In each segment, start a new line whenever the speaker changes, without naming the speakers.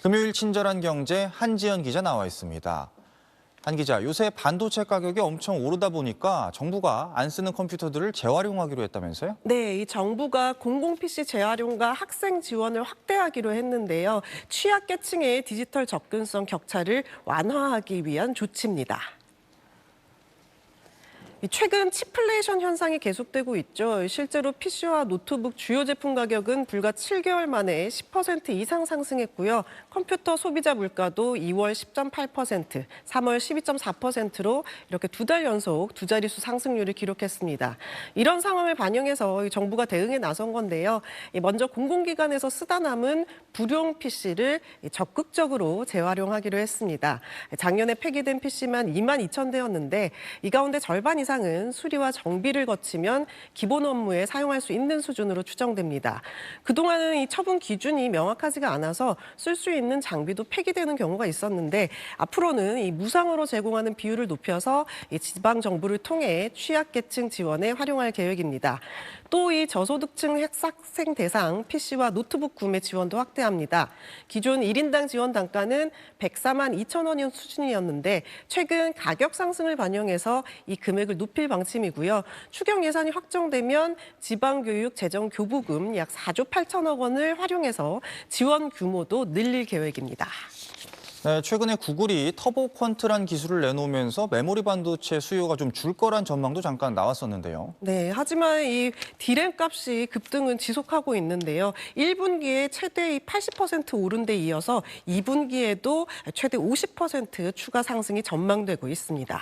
금요일 친절한 경제 한지연 기자 나와 있습니다. 한 기자, 요새 반도체 가격이 엄청 오르다 보니까 정부가 안 쓰는 컴퓨터들을 재활용하기로 했다면서요?
네, 이 정부가 공공 PC 재활용과 학생 지원을 확대하기로 했는데요. 취약계층의 디지털 접근성 격차를 완화하기 위한 조치입니다. 최근 치플레이션 현상이 계속되고 있죠. 실제로 PC와 노트북 주요 제품 가격은 불과 7개월 만에 10% 이상 상승했고요. 컴퓨터 소비자 물가도 2월 10.8%, 3월 12.4%로 이렇게 두 달 연속 두 자릿수 상승률을 기록했습니다. 이런 상황을 반영해서 정부가 대응에 나선 건데요. 먼저 공공기관에서 쓰다 남은 불용 PC를 적극적으로 재활용하기로 했습니다. 작년에 폐기된 PC만 2만 2천 대였는데 이 가운데 절반 이상은 수리와 정비를 거치면 기본 업무에 사용할 수 있는 수준으로 추정됩니다. 그동안은 이 처분 기준이 명확하지가 않아서 쓸 수 있는 장비도 폐기되는 경우가 있었는데 앞으로는 이 무상으로 제공하는 비율을 높여서 이 지방 정부를 통해 취약계층 지원에 활용할 계획입니다. 또 이 저소득층 학생 대상 PC와 노트북 구매 지원도 확대합니다. 기존 1인당 지원 단가는 104만 2천 원 수준이었는데 최근 가격 상승을 반영해서 이 금액을 높일 방침이고요. 추경 예산이 확정되면 지방교육 재정교부금 약 4조 8천억 원을 활용해서 지원 규모도 늘릴 계획입니다.
네, 최근에 구글이 터보 퀀트란 기술을 내놓으면서 메모리 반도체 수요가 좀 줄 거란 전망도 잠깐 나왔었는데요.
네, 하지만 이 D램 값이 급등은 지속하고 있는데요. 1분기에 최대 80% 오른 데 이어서 2분기에도 최대 50% 추가 상승이 전망되고 있습니다.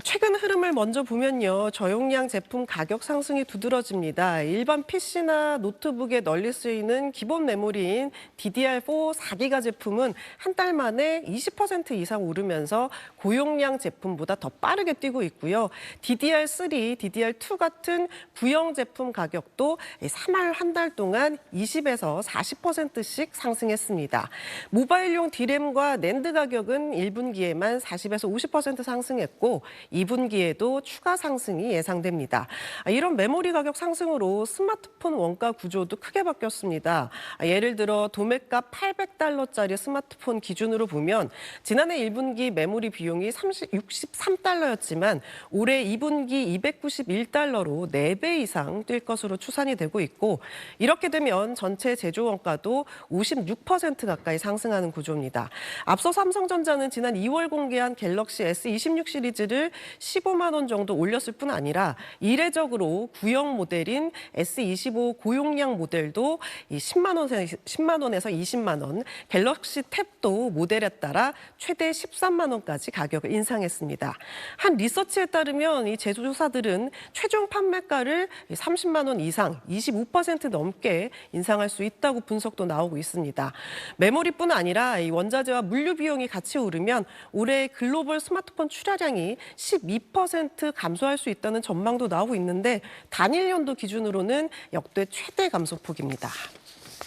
최근 흐름을 먼저 보면요. 저용량 제품 가격 상승이 두드러집니다. 일반 PC나 노트북에 널리 쓰이는 기본 메모리인 DDR4 4기가 제품은 한 달 만에 20% 이상 오르면서 고용량 제품보다 더 빠르게 뛰고 있고요. DDR3, DDR2 같은 구형 제품 가격도 3월 한 달 동안 20에서 40%씩 상승했습니다. 모바일용 D램과 낸드 가격은 1분기에만 40에서 50% 상승했고 2분기에도 추가 상승이 예상됩니다. 이런 메모리 가격 상승으로 스마트폰 원가 구조도 크게 바뀌었습니다. 예를 들어 도매값 800달러짜리 스마트폰 기준으로 보면 지난해 1분기 메모리 비용이 63달러였지만 올해 2분기 291달러로 4배 이상 뛸 것으로 추산이 되고 있고 이렇게 되면 전체 제조 원가도 56% 가까이 상승하는 구조입니다. 앞서 삼성전자는 지난 2월 공개한 갤럭시 S26 시리즈를 15만 원 정도 올렸을 뿐 아니라 이례적으로 구형 모델인 S25 고용량 모델도 10만 원에서 20만 원, 갤럭시 탭도 모델에 따라 최대 13만 원까지 가격을 인상했습니다. 한 리서치에 따르면 이 제조사들은 최종 판매가를 30만 원 이상, 25% 넘게 인상할 수 있다고 분석도 나오고 있습니다. 메모리뿐 아니라 이 원자재와 물류 비용이 같이 오르면 올해 글로벌 스마트폰 출하량이 12% 감소할 수 있다는 전망도 나오고 있는데 단일 연도 기준으로는 역대 최대 감소폭입니다.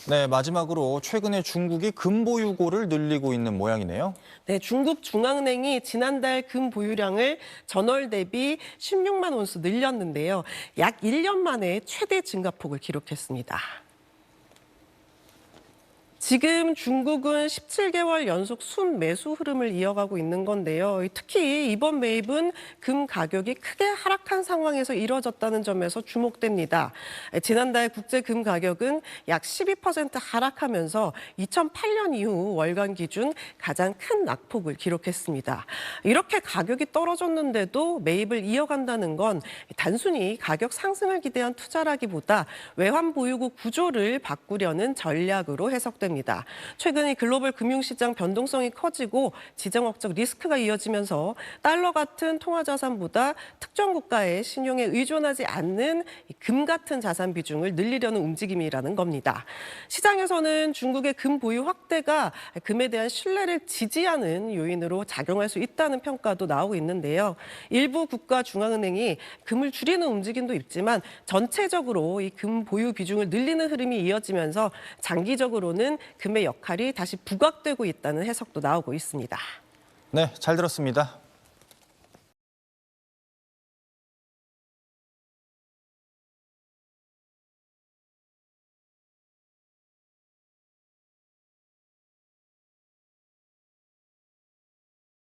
네, 마지막으로 최근에 중국이 금 보유고를 늘리고 있는 모양이네요.
네, 중국 중앙은행이 지난달 금 보유량을 전월 대비 16만 온수 늘렸는데요. 약 1년 만에 최대 증가폭을 기록했습니다. 지금 중국은 17개월 연속 순매수 흐름을 이어가고 있는 건데요. 특히 이번 매입은 금 가격이 크게 하락한 상황에서 이뤄졌다는 점에서 주목됩니다. 지난달 국제 금 가격은 약 12% 하락하면서 2008년 이후 월간 기준 가장 큰 낙폭을 기록했습니다. 이렇게 가격이 떨어졌는데도 매입을 이어간다는 건 단순히 가격 상승을 기대한 투자라기보다 외환 보유고 구조를 바꾸려는 전략으로 해석됩니다. 최근 글로벌 금융시장 변동성이 커지고 지정학적 리스크가 이어지면서 달러 같은 통화자산보다 특정 국가의 신용에 의존하지 않는 금 같은 자산 비중을 늘리려는 움직임이라는 겁니다. 시장에서는 중국의 금 보유 확대가 금에 대한 신뢰를 지지하는 요인으로 작용할 수 있다는 평가도 나오고 있는데요. 일부 국가 중앙은행이 금을 줄이는 움직임도 있지만 전체적으로 이 금 보유 비중을 늘리는 흐름이 이어지면서 장기적으로는 금의 역할이 다시 부각되고 있다는 해석도 나오고 있습니다.
네, 잘 들었습니다.